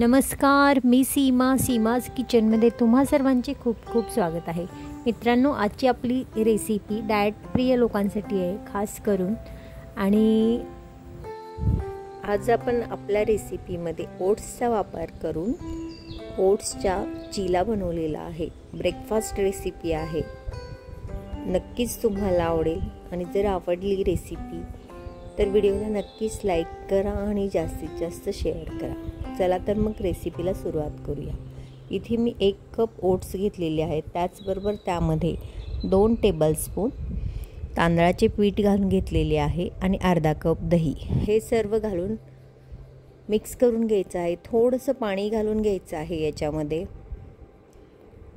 नमस्कार, मी सीमाज किचनमध्ये तुम्हा सर्वांचे खूप खूप स्वागत आहे. मित्रांनो, आजची आपली रेसिपी डाएट प्रिय लोकांसाठी आहे खास करून. आणि आज आपण आपल्या रेसिपीमध्ये ओट्सचा वापर करून ओट्सच्या चिला बनवलेला आहे. ब्रेकफास्ट रेसिपी आहे. नक्कीच तुम्हाला आवडेल आणि जर आवडली रेसिपी तर व्हिडिओला नक्कीच लाईक करा आणि जास्तीत जास्त शेअर करा. चला तर मग रेसिपीला सुरुवात करूया. इथे मी 1 कप ओट्स घेतलेले आहेत. त्याचबरोबर त्यामध्ये 2 टेबलस्पून तांदळाचे पीठ घालून घेतलेले आहे आणि अर्धा कप दही. हे सर्व घालून मिक्स करून घ्यायचं आहे. थोडंसं पाणी घालून घ्यायचं आहे याच्यामध्ये.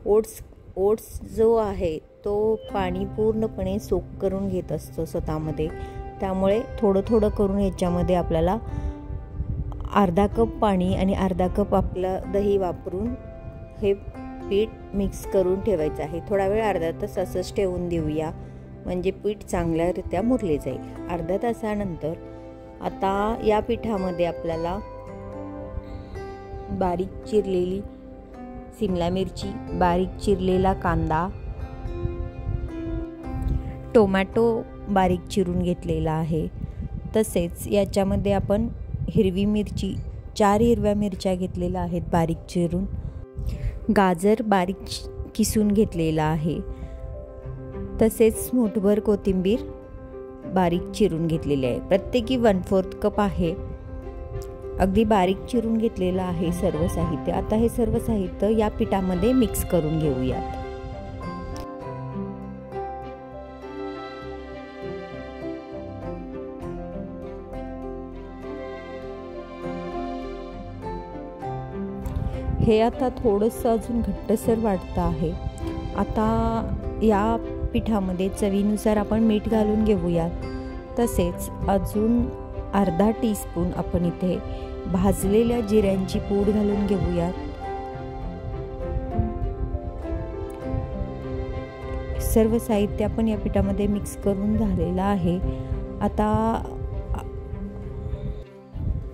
ओट्स जो आहे तो पाणी पूर्णपणे सोक करून घेत असतो स्वतःमध्ये. त्यामुळे थोडं थोडं करून याच्यामध्ये आपल्याला अर्धा कप पाणी आणि अर्धा कप आपलं दही वापरून हे पीठ मिक्स करून ठेवायचं आहे. थोडा वेळ अर्धा तास असंच ठेवून देऊया, म्हणजे पीठ चांगल्यारित्या मुरले जाईल. अर्ध्या तासानंतर आता या पिठामध्ये आपल्याला बारीक चिरलेली शिमला मिरची, बारीक चिरलेला कांदा, टोमॅटो बारीक चिरून घेतलेला आहे. तसेच याच्यामध्ये आपण हिरवी मिरची 4 हिरव्या मिरच्या घेतलेल्या आहेत बारीक चिरून. गाजर बारीक किसून घेतलेला आहे. तसेच मुठभर कोथिंबीर बारीक चिरून घेतलेली आहे. प्रत्येकी 1/4 कप आहे. अगदी बारीक चिरून घेतलेलं आहे सर्व साहित्य. आता हे सर्व साहित्य या पिठामध्ये मिक्स करून घेऊयात. हे आता थोडंसं अजून घट्टसर वाटतं आहे. आता या पिठामध्ये चवीनुसार आपण मीठ घालून घेऊयात. तसेच अजून अर्धा टीस्पून आपण इथे भाजलेल्या जिऱ्यांची पूड घालून घेऊयात. सर्व साहित्य आपण या पिठामध्ये मिक्स करून झालेलं आहे. आता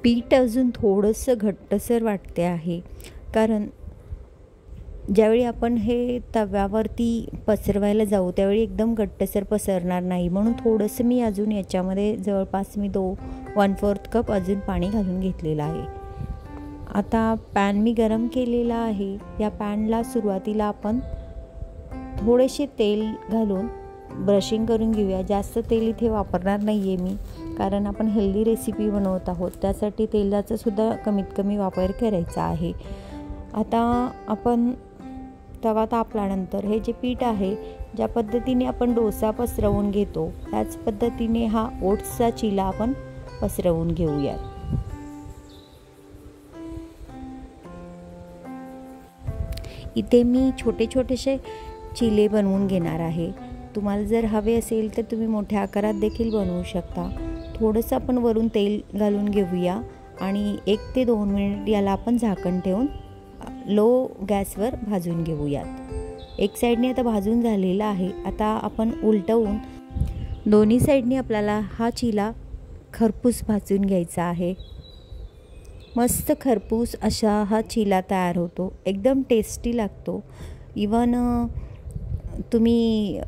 पीठ अजून थोडंसं घट्टसर वाटते आहे, कारण ज्यावेळी आपण हे तव्यावरती पसरवायला जाऊ त्यावेळी एकदम घट्टसर पसरणार नाही. म्हणून थोडंसं मी अजून याच्यामध्ये जवळपास मी 1/4 कप अजून पाणी घालून घेतलेलं आहे. आता पॅन मी गरम केलेला आहे. या पॅनला सुरुवातीला आपण थोडेसे तेल घालून ब्रशिंग करून घेऊया. जास्त तेल इथे वापरणार नाही आहे मी, कारण आपण हेल्दी रेसिपी बनवत आहोत. त्यासाठी तेलाचा सुद्धा कमीत कमी वापर करायचा आहे. आता आपण तवा तापल्यानंतर हे जे पीठ आहे, ज्या पद्धतीने आपण डोसा पसरवून घेतो त्याच पद्धतीने हा ओट्सचा चिला आपण पसरवून घेऊयात. इथे मी छोटे छोटेसे चिले बनवून घेणार आहे. तुम्हाला जर हवे असेल तर तुम्ही मोठ्या आकारात देखील बनवू शकता. थोडंसं आपण वरून तेल घालून घेऊया आणि 1 ते 2 मिनिट याला आपण झाकण ठेवून लो गॅसवर भाजून घेऊयात. एक साईडने आता भाजून झालेला आहे. आता आपण उलटवून दोन्ही साईडने आपल्याला हा चिला खरपूस भाजून घ्यायचा आहे. मस्त खरपूस असा हा चिला तयार होतो. एकदम टेस्टी लागतो. इवन तुम्ही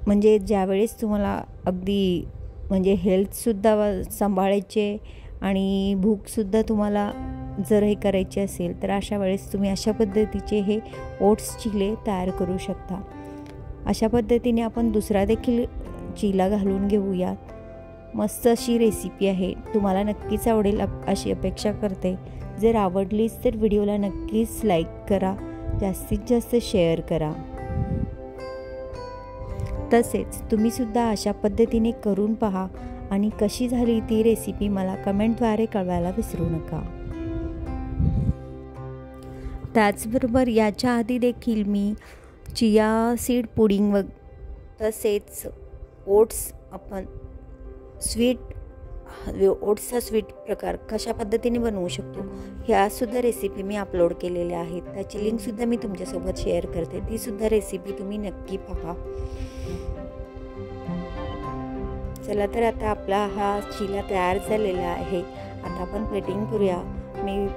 म्हणजे ज्यावेळेस तुम्हाला अगदी म्हणजे हेल्थसुद्धा सांभाळायचे आणि भूकसुद्धा तुम्हाला जर हे करायचे असेल तर अशा वेळेस तुम्ही अशा पद्धतीचे हे ओट्स चिले तयार करू शकता. अशा पद्धतीने आपण दुसरा देखील चिला घालून घेऊयात. मस्त अशी रेसिपी आहे. तुम्हाला नक्कीच आवडेल अशी अपेक्षा करते. जर आवडलीच तर व्हिडिओला नक्कीच लाईक करा, जास्तीत जास्त शेअर करा. तसेच तुम्हीसुद्धा अशा पद्धतीने करून पहा आणि कशी झाली ती रेसिपी मला कमेंटद्वारे कळवायला विसरू नका. त्याचबरोबर याच्या आधी देखील मी चिया सीड पुडिंग तसेच ओट्स आपण ओट्सचा स्वीट प्रकार कशा पद्धतीने बनवू शकतो ह्यासुद्धा रेसिपी मी अपलोड केलेल्या आहेत. त्याची लिंकसुद्धा मी तुमच्यासोबत शेअर करते. तीसुद्धा रेसिपी तुम्ही नक्की पहा. चला तर आता आपला हा चिला तयार झालेला आहे. आता आपण प्लेटिंग करूया. मी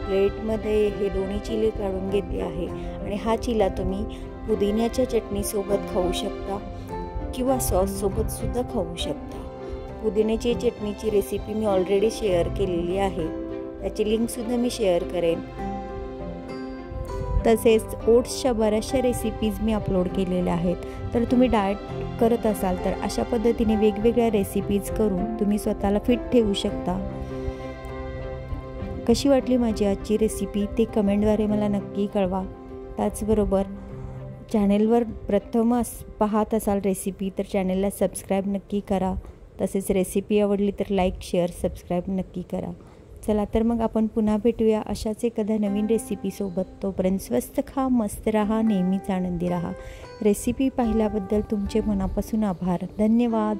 प्लेटमध्ये हे दोन्ही चिले काढून घेतले आहे आणि हा चिला तुम्ही पुदिन्याच्या चटणीसोबत खाऊ शकता किंवा सॉससोबत सुद्धा खाऊ शकता. पुदिन्याची चटणीची रेसिपी मी ऑलरेडी शेअर केलेली आहे, त्याची लिंकसुद्धा मी शेअर करेन. तसेच ओट्सच्या बऱ्याचशा रेसिपीज मी अपलोड केलेल्या आहेत. तर तुम्ही डाएट करत असाल तर अशा पद्धतीने वेगवेगळ्या रेसिपीज करून तुम्ही स्वतःला फिट ठेवू शकता. कशी वाटली माझी आजची रेसिपी ते कमेंटद्वारे मला नक्की कळवा. त्याचबरोबर चॅनेलवर प्रथमच पाहत असाल रेसिपी तर चॅनेलला सबस्क्राईब नक्की करा. तसेच रेसिपी आवडली तर लाईक, शेअर, सबस्क्राईब नक्की करा. चला तर मग आपण पुन्हा भेटूया अशाच एखाद्या नवीन रेसिपीसोबत. तोपर्यंत स्वस्त खा, मस्त राहा, नेहमीच आनंदी राहा. रेसिपी पाहिल्याबद्दल तुमचे मनापासून आभार. धन्यवाद.